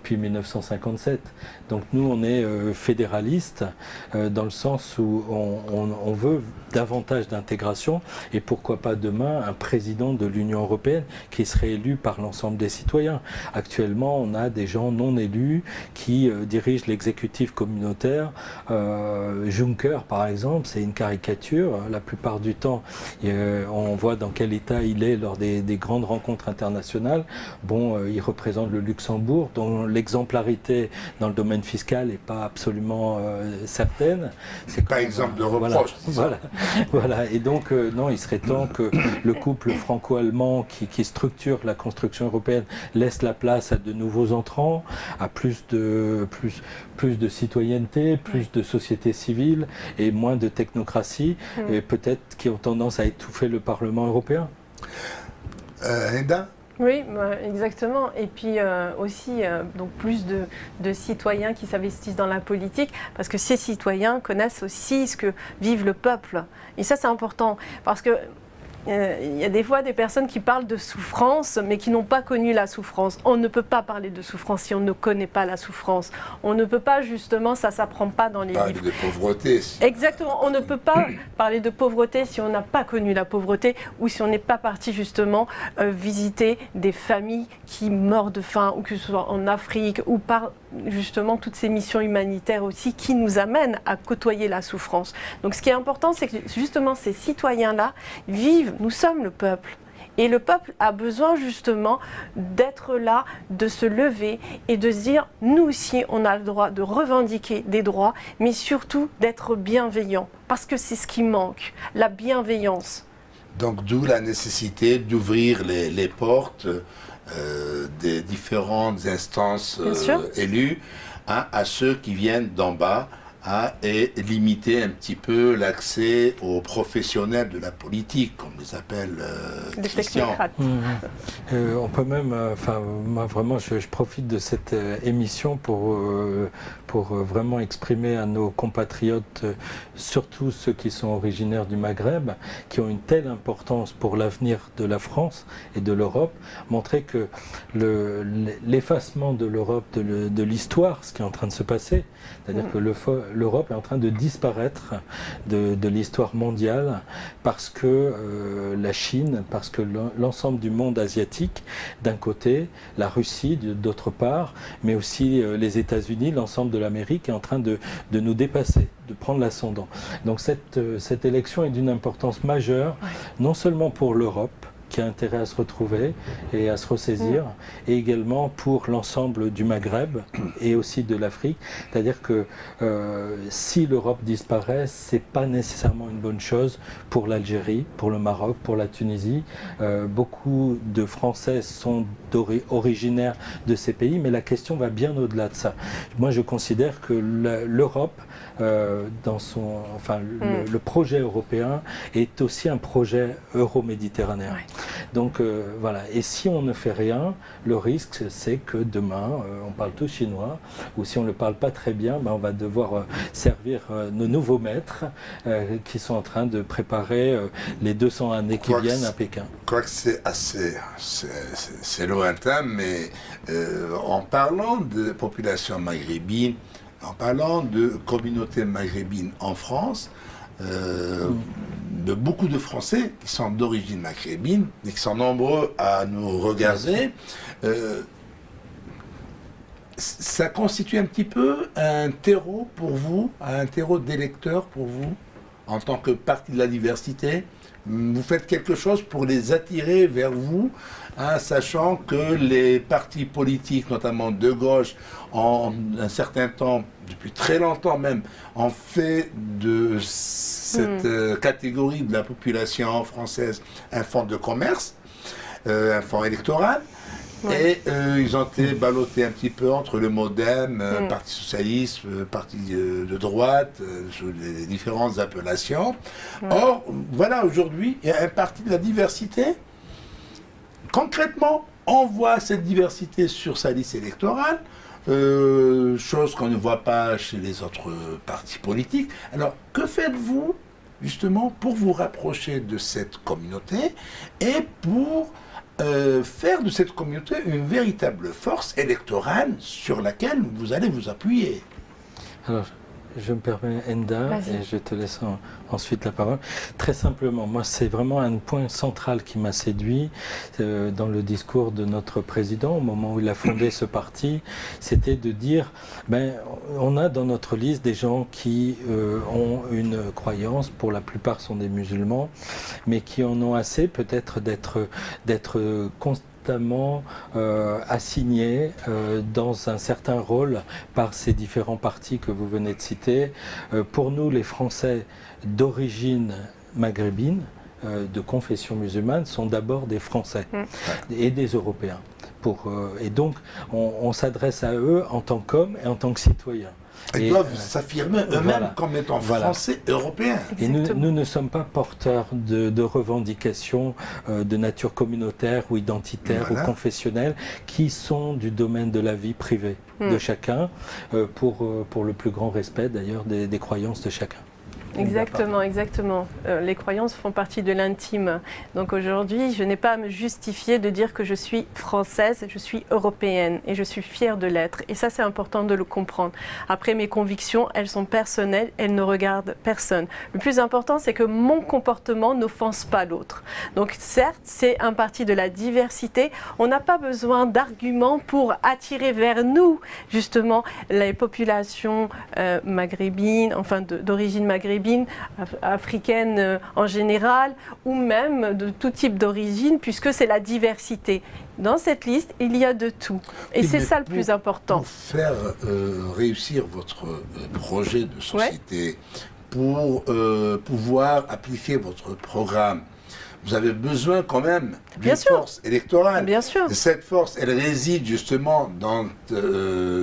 1957. Donc nous, on est fédéralistes dans le sens où on veut davantage d'intégration et pourquoi pas demain un président de l'Union européenne qui serait élu par l'ensemble des citoyens. Actuellement, on a des gens non élus qui dirigent l'exécutif communautaire. Juncker, par exemple, c'est une caricature. La plupart du temps, on voit dans quel état il est lors des grandes rencontres internationales. Il représente le Luxembourg, dont l'exemplarité dans le domaine fiscal n'est pas absolument certaine. C'est pas exemple de reproche. Voilà. Et donc, non, il serait temps que le couple franco-allemand qui structure la construction européenne laisse la place à de nouveaux entrants, à plus de citoyenneté, plus de société civile et moins de technocratie, et peut-être qui ont tendance à étouffer le Parlement européen. Enda? Oui, exactement. Et puis aussi, donc plus de citoyens qui s'investissent dans la politique, parce que ces citoyens connaissent aussi ce que vive le peuple. Et ça, c'est important, parce que il y a des fois des personnes qui parlent de souffrance, mais qui n'ont pas connu la souffrance. On ne peut pas parler de souffrance si on ne connaît pas la souffrance. On ne peut pas, justement, ça ne s'apprend pas dans les livres. Parler de pauvreté. Exactement. On ne peut pas parler de pauvreté si on n'a pas connu la pauvreté ou si on n'est pas parti, justement, visiter des familles qui meurent de faim, ou que ce soit en Afrique, ou par, justement, toutes ces missions humanitaires aussi qui nous amènent à côtoyer la souffrance. Donc, ce qui est important, c'est que, justement, ces citoyens-là vivent. Nous sommes le peuple. Et le peuple a besoin justement d'être là, de se lever et de se dire, nous aussi, on a le droit de revendiquer des droits, mais surtout d'être bienveillant. Parce que c'est ce qui manque, la bienveillance. Donc d'où la nécessité d'ouvrir les portes des différentes instances élues à ceux qui viennent d'en bas, et limiter un petit peu l'accès aux professionnels de la politique, comme les appelle Christian. On peut même, moi vraiment, je profite de cette émission pour vraiment exprimer à nos compatriotes, surtout ceux qui sont originaires du Maghreb, qui ont une telle importance pour l'avenir de la France et de l'Europe, montrer que l'effacement de l'Europe, de l'histoire, ce qui est en train de se passer, c'est-à-dire que l'Europe est en train de disparaître de l'histoire mondiale parce que la Chine, parce que l'ensemble du monde asiatique, d'un côté, la Russie d'autre part, mais aussi les États-Unis, l'ensemble de l'Amérique est en train de nous dépasser, de prendre l'ascendant. Donc cette élection est d'une importance majeure, non seulement pour l'Europe, qui a intérêt à se retrouver et à se ressaisir, et également pour l'ensemble du Maghreb et aussi de l'Afrique. C'est-à-dire que si l'Europe disparaît, c'est pas nécessairement une bonne chose pour l'Algérie, pour le Maroc, pour la Tunisie. Beaucoup de Français sont originaires de ces pays, mais la question va bien au-delà de ça. Moi, je considère que l'Europe, dans son, le projet européen est aussi un projet euro-méditerranéen. Donc voilà, et si on ne fait rien, le risque c'est que demain on parle tous chinois, ou si on ne le parle pas très bien, on va devoir servir nos nouveaux maîtres qui sont en train de préparer les 200 années qui viennent à Pékin. Je crois que c'est c'est lointain, mais en parlant de population maghrébine, en parlant de communauté maghrébine en France, de beaucoup de Français qui sont d'origine maghrébine et qui sont nombreux à nous regarder, ça constitue un petit peu un terreau pour vous, un terreau d'électeurs pour vous, en tant que parti de la diversité. Vous faites quelque chose pour les attirer vers vous, sachant que les partis politiques, notamment de gauche, en un certain temps, depuis très longtemps même, ont fait de cette catégorie de la population française un fonds de commerce, un fonds électoral. Et ils ont été ballottés un petit peu entre le MoDem, Parti Socialiste, Parti de droite, sous les différentes appellations. Or, voilà, aujourd'hui, il y a un parti de la diversité. Concrètement, on voit cette diversité sur sa liste électorale, chose qu'on ne voit pas chez les autres partis politiques. Alors, que faites-vous, justement, pour vous rapprocher de cette communauté et pour faire de cette communauté une véritable force électorale sur laquelle vous allez vous appuyer? Alors, je me permets, Enda, et je te laisse ensuite la parole. Très simplement, moi, c'est vraiment un point central qui m'a séduit dans le discours de notre président au moment où il a fondé ce parti, c'était de dire, on a dans notre liste des gens qui ont une croyance, pour la plupart sont des musulmans, mais qui en ont assez peut-être d'être assignés dans un certain rôle par ces différents partis que vous venez de citer. Pour nous, les Français d'origine maghrébine, de confession musulmane, sont d'abord des Français et des Européens. Et donc, on s'adresse à eux en tant qu'hommes et en tant que citoyens. Ils doivent s'affirmer eux-mêmes voilà. comme étant Voilà. français européens. Et nous ne sommes pas porteurs de revendications de nature communautaire ou identitaire Voilà. ou confessionnelle qui sont du domaine de la vie privée de chacun pour le plus grand respect d'ailleurs des croyances de chacun. Exactement, exactement. Les croyances font partie de l'intime. Donc aujourd'hui, je n'ai pas à me justifier de dire que je suis française, je suis européenne et je suis fière de l'être. Et ça, c'est important de le comprendre. Après, mes convictions, elles sont personnelles, elles ne regardent personne. Le plus important, c'est que mon comportement n'offense pas l'autre. Donc certes, c'est un parti de la diversité. On n'a pas besoin d'arguments pour attirer vers nous, justement, les populations maghrébines, enfin d'origine maghrébine, africaine en général, ou même de tout type d'origine, puisque c'est la diversité. Dans cette liste, il y a de tout. Et c'est ça le plus important. Pour faire réussir votre projet de société, pour pouvoir appliquer votre programme, vous avez besoin quand même d'une force électorale. Bien sûr. Et cette force, elle réside justement dans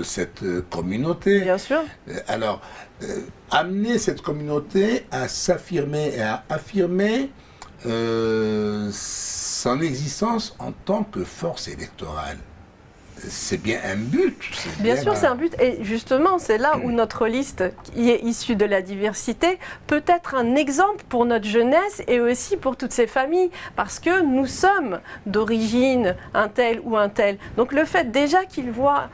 cette communauté. Bien sûr. Alors, amener cette communauté à s'affirmer et à affirmer son existence en tant que force électorale. C'est bien un but. Bien sûr, c'est un but. Et justement, c'est là où notre liste, qui est issue de la diversité, peut être un exemple pour notre jeunesse et aussi pour toutes ces familles. Parce que nous sommes d'origine un tel ou un tel. Donc le fait déjà qu'ils voient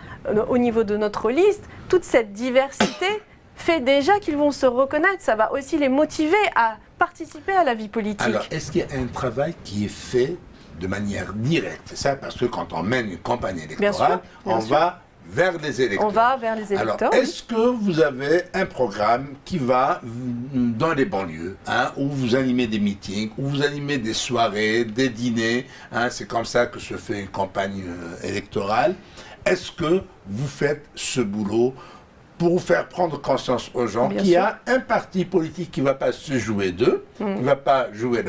au niveau de notre liste toute cette diversité fait déjà qu'ils vont se reconnaître. Ça va aussi les motiver à participer à la vie politique. Alors, est-ce qu'il y a un travail qui est fait de manière directe? C'est ça, parce que quand on mène une campagne électorale, on va vers les électeurs. On va vers les électeurs. Alors, est-ce que vous avez un programme qui va dans les banlieues, où vous animez des meetings, où vous animez des soirées, des dîners, c'est comme ça que se fait une campagne électorale. Est-ce que vous faites ce boulot pour faire prendre conscience aux gens qu'il y a un parti politique qui ne va pas se jouer d'eux, qui ne va pas jouer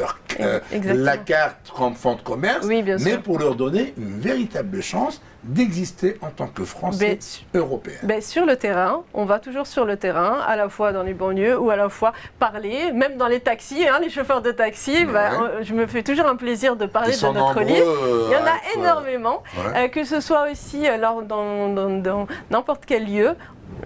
la carte comme fonds de commerce, mais pour leur donner une véritable chance d'exister en tant que Français européens. Sur le terrain, on va toujours sur le terrain, à la fois dans les banlieues ou à la fois parler, même dans les taxis, les chauffeurs de taxi, je me fais toujours un plaisir de parler de notre liste. Il y en a énormément, que ce soit aussi dans n'importe quel lieu.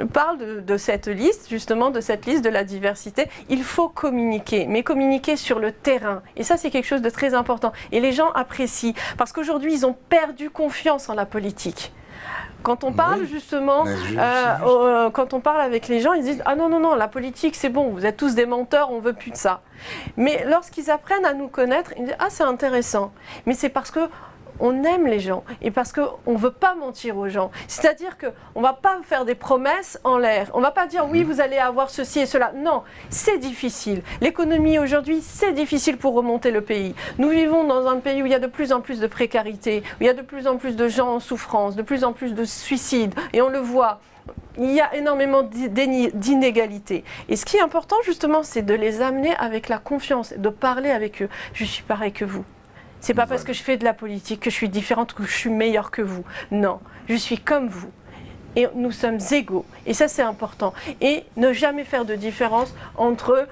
On parle de cette liste, justement, de cette liste de la diversité. Il faut communiquer, mais communiquer sur le terrain. Et ça, c'est quelque chose de très important. Et les gens apprécient, parce qu'aujourd'hui, ils ont perdu confiance en la politique. Quand on parle justement, quand on parle avec les gens, ils disent « Ah non, non, non, la politique, c'est bon, vous êtes tous des menteurs, on ne veut plus de ça. » Mais lorsqu'ils apprennent à nous connaître, ils disent « Ah, c'est intéressant. » Mais c'est parce que on aime les gens et parce qu'on ne veut pas mentir aux gens. C'est-à-dire qu'on ne va pas faire des promesses en l'air. On ne va pas dire oui, vous allez avoir ceci et cela. Non, c'est difficile. L'économie aujourd'hui, c'est difficile pour remonter le pays. Nous vivons dans un pays où il y a de plus en plus de précarité, où il y a de plus en plus de gens en souffrance, de plus en plus de suicides. Et on le voit. Il y a énormément d'inégalités. Et ce qui est important justement, c'est de les amener avec la confiance, de parler avec eux. Je suis pareil que vous. C'est pas parce que je fais de la politique que je suis différente, que je suis meilleure que vous. Non, je suis comme vous. Et nous sommes égaux. Et ça, c'est important. Et ne jamais faire de différence entre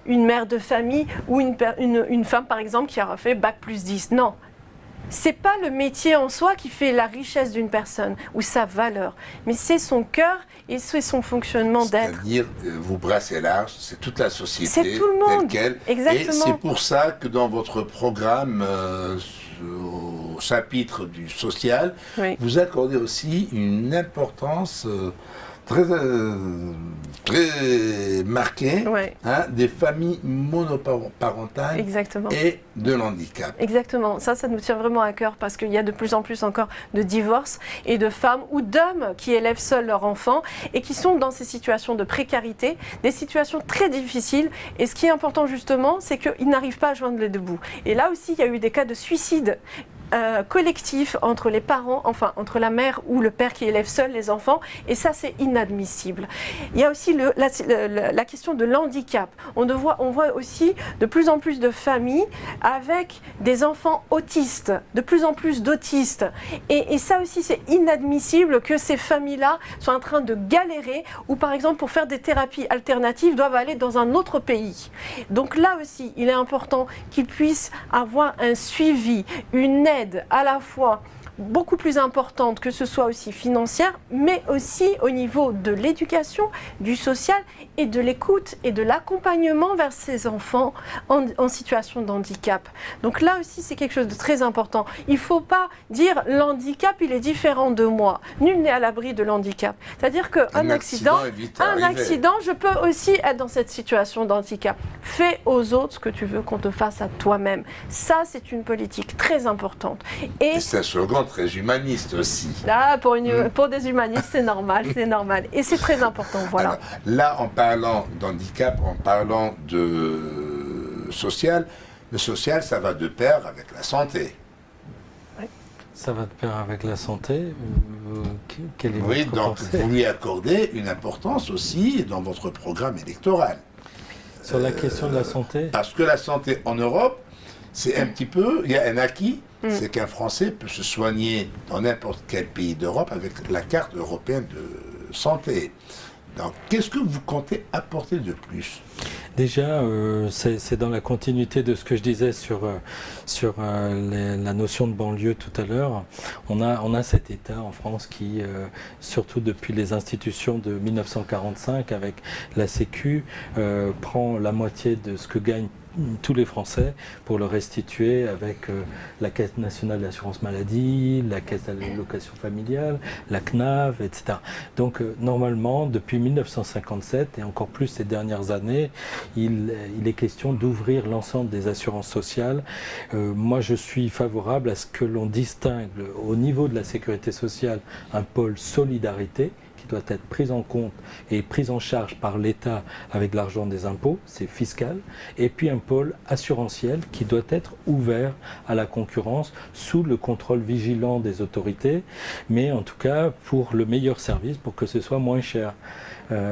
une mère de famille ou une femme, par exemple, qui aura fait Bac+10. Non. C'est pas le métier en soi qui fait la richesse d'une personne ou sa valeur, mais c'est son cœur et c'est son fonctionnement d'être. C'est-à-dire, vous brassez large, c'est toute la société. C'est tout le monde. Telle quelle. Exactement. Et c'est pour ça que dans votre programme, au chapitre du social, vous accordez aussi une importance très marquée des familles monoparentales et de l'handicap. Exactement, ça nous tient vraiment à cœur parce qu'il y a de plus en plus encore de divorces et de femmes ou d'hommes qui élèvent seuls leurs enfants et qui sont dans ces situations de précarité, des situations très difficiles. Et ce qui est important justement, c'est qu'ils n'arrivent pas à joindre les deux bouts. Et là aussi, il y a eu des cas de suicide collectif entre les parents, enfin entre la mère ou le père qui élève seul les enfants, et ça c'est inadmissible. Il y a aussi la question de l'handicap. On voit aussi de plus en plus de familles avec des enfants autistes, de plus en plus d'autistes, et ça aussi c'est inadmissible que ces familles-là soient en train de galérer, ou par exemple pour faire des thérapies alternatives doivent aller dans un autre pays. Donc là aussi il est important qu'ils puissent avoir un suivi, une aide à la fois beaucoup plus importante, que ce soit aussi financière, mais aussi au niveau de l'éducation, du social et de l'écoute et de l'accompagnement vers ces enfants en situation de handicap. Donc là aussi, c'est quelque chose de très important. Il ne faut pas dire l'handicap, il est différent de moi. Nul n'est à l'abri de l'handicap. C'est-à-dire qu'un accident, je peux aussi être dans cette situation d'handicap. Fais aux autres ce que tu veux qu'on te fasse à toi-même. Ça, c'est une politique très importante. Et c'est un slogan très humaniste aussi. Là, pour des humanistes, c'est normal, c'est normal. Et c'est très important, voilà. Alors, là, en parlant d'handicap, en parlant de social, le social, ça va de pair avec la santé. Oui. Ça va de pair avec la santé. Quelle est Oui, votre donc pensée vous lui accordez une importance aussi dans votre programme électoral. Sur la question de la santé. Parce que la santé en Europe, c'est un petit peu, il y a un acquis, c'est qu'un Français peut se soigner dans n'importe quel pays d'Europe avec la carte européenne de santé. Donc, qu'est-ce que vous comptez apporter de plus? Déjà, c'est dans la continuité de ce que je disais sur la notion de banlieue tout à l'heure. On a cet État en France qui, surtout depuis les institutions de 1945 avec la Sécu, prend la moitié de ce que gagnent tous les Français pour le restituer avec la Caisse nationale d'assurance maladie, la Caisse d'allocation familiale, la CNAV, etc. Donc normalement, depuis 1957 et encore plus ces dernières années, il est question d'ouvrir l'ensemble des assurances sociales. Moi, je suis favorable à ce que l'on distingue au niveau de la sécurité sociale un pôle solidarité, doit être prise en compte et prise en charge par l'État avec l'argent des impôts, c'est fiscal, et puis un pôle assurantiel qui doit être ouvert à la concurrence sous le contrôle vigilant des autorités, mais en tout cas pour le meilleur service, pour que ce soit moins cher.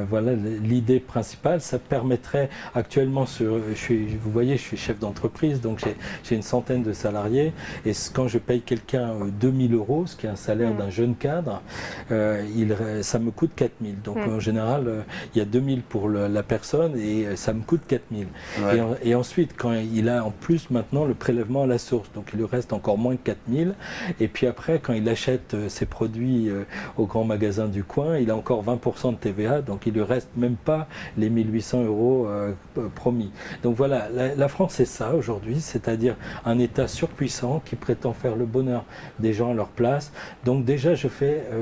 Voilà l'idée principale. Ça permettrait actuellement, vous voyez, je suis chef d'entreprise, donc j'ai une centaine de salariés, et quand je paye quelqu'un 2000 €, ce qui est un salaire d'un jeune cadre, ça me coûte 4000. Donc en général, il y a 2000 pour la personne et ça me coûte 4000. Ouais. Et ensuite, quand il a en plus maintenant le prélèvement à la source, donc il lui reste encore moins que 4000. Et puis après, quand il achète ses produits au grand magasin du coin, il a encore 20% de TVA. Donc il ne lui reste même pas les 1800 € promis. Donc voilà, la France c'est ça aujourd'hui, c'est-à-dire un État surpuissant qui prétend faire le bonheur des gens à leur place. Donc déjà je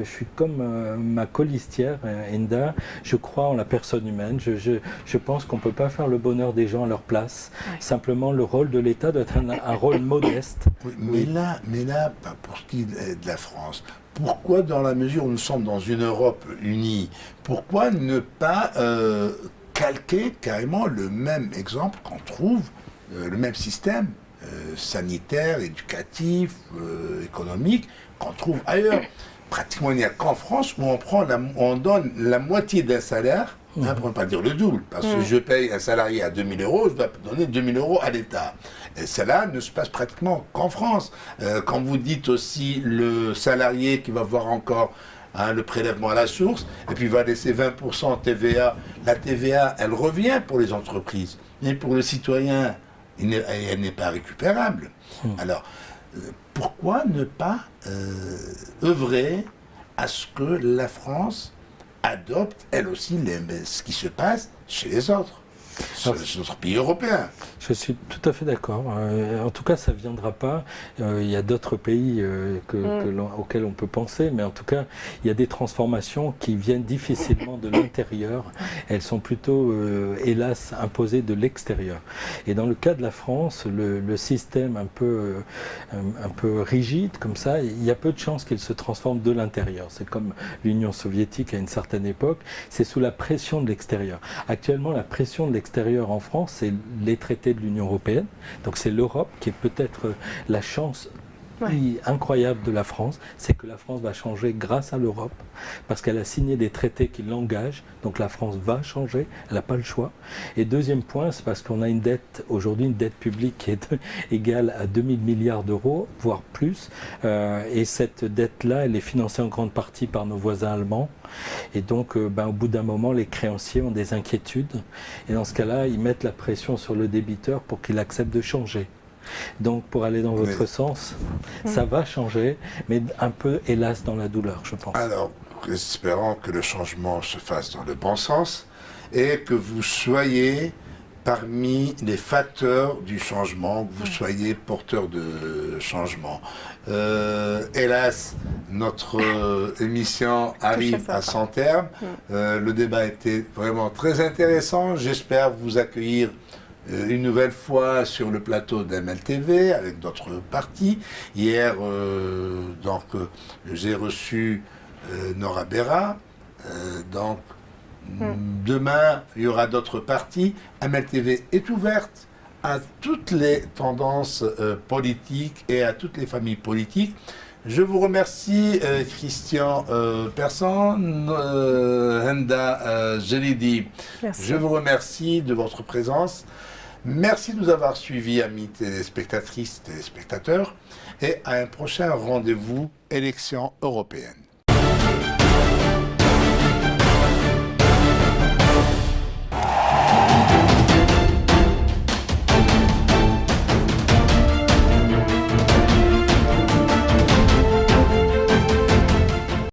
suis comme ma colistière, Enda, je crois en la personne humaine, je pense qu'on ne peut pas faire le bonheur des gens à leur place. Ouais. Simplement le rôle de l'État doit être un rôle modeste. Oui, mais là, pour ce qui est de la France, pourquoi, dans la mesure où nous sommes dans une Europe unie, pourquoi ne pas calquer carrément le même exemple qu'on trouve, le même système sanitaire, éducatif, économique qu'on trouve ailleurs? Pratiquement, il n'y a qu'en France où on donne la moitié d'un salaire, pour ne pas dire le double, parce que je paye un salarié à 2000 €, je dois donner 2000 € à l'État. Et cela ne se passe pratiquement qu'en France. Quand vous dites aussi le salarié qui va voir encore le prélèvement à la source, et puis va laisser 20% TVA, la TVA, elle revient pour les entreprises, mais pour le citoyen, elle n'est pas récupérable. Alors, pourquoi ne pas œuvrer à ce que la France adopte, elle aussi, ce qui se passe chez les autres, sur les autres pays européens? Je suis tout à fait d'accord. En tout cas, ça ne viendra pas. Il y a d'autres pays auxquels on peut penser, mais en tout cas, il y a des transformations qui viennent difficilement de l'intérieur. Elles sont plutôt, hélas, imposées de l'extérieur. Et dans le cas de la France, le système un peu rigide, comme ça, il y a peu de chances qu'il se transforme de l'intérieur. C'est comme l'Union soviétique à une certaine époque. C'est sous la pression de l'extérieur. Actuellement, la pression de l'extérieur en France, c'est les traités de l'Union européenne. Donc c'est l'Europe qui est peut-être la chance incroyable de la France, c'est que la France va changer grâce à l'Europe, parce qu'elle a signé des traités qui l'engagent, donc la France va changer, elle n'a pas le choix. Et deuxième point, c'est parce qu'on a une dette, aujourd'hui une dette publique qui est égale à 2000 milliards d'euros, voire plus, et cette dette-là, elle est financée en grande partie par nos voisins allemands, et donc au bout d'un moment, les créanciers ont des inquiétudes, et dans ce cas-là, ils mettent la pression sur le débiteur pour qu'il accepte de changer. Donc pour aller dans votre sens, ça va changer, mais un peu hélas dans la douleur, je pense. Alors, espérons que le changement se fasse dans le bon sens et que vous soyez parmi les facteurs du changement, que vous soyez porteur de changement. Hélas, notre émission arrive à son terme. Le débat était vraiment très intéressant. J'espère vous accueillir une nouvelle fois sur le plateau d'MLTV avec d'autres partis. Hier, j'ai reçu Nora Berra. Demain, il y aura d'autres partis. MLTV est ouverte à toutes les tendances politiques et à toutes les familles politiques. Je vous remercie, Christian Persson, Henda Gelidi. Merci. Je vous remercie de votre présence. Merci de nous avoir suivis, amis téléspectatrices, téléspectateurs, et à un prochain rendez-vous élection européenne.